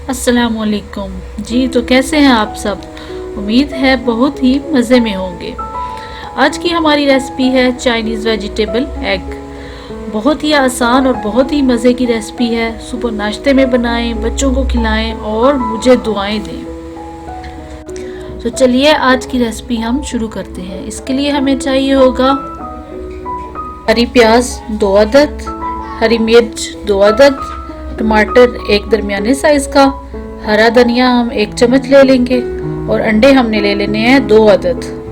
अस्सलामुअलैकुम जी। तो कैसे हैं आप सब? उम्मीद है बहुत ही मज़े में होंगे। आज की हमारी रेसिपी है चाइनीज़ वेजिटेबल एग। बहुत ही आसान और बहुत ही मज़े की रेसिपी है। सुबह नाश्ते में बनाएं, बच्चों को खिलाएं और मुझे दुआएं दें। तो चलिए आज की रेसिपी हम शुरू करते हैं। इसके लिए हमें चाहिए होगा हरी प्याज 2 अदद, हरी मिर्च 2 अदद, टमाटर एक दरमियाने साइज का, हरा धनिया हम 1 चम्मच ले लेंगे और अंडे हमने ले लेने हैं 2 अदद।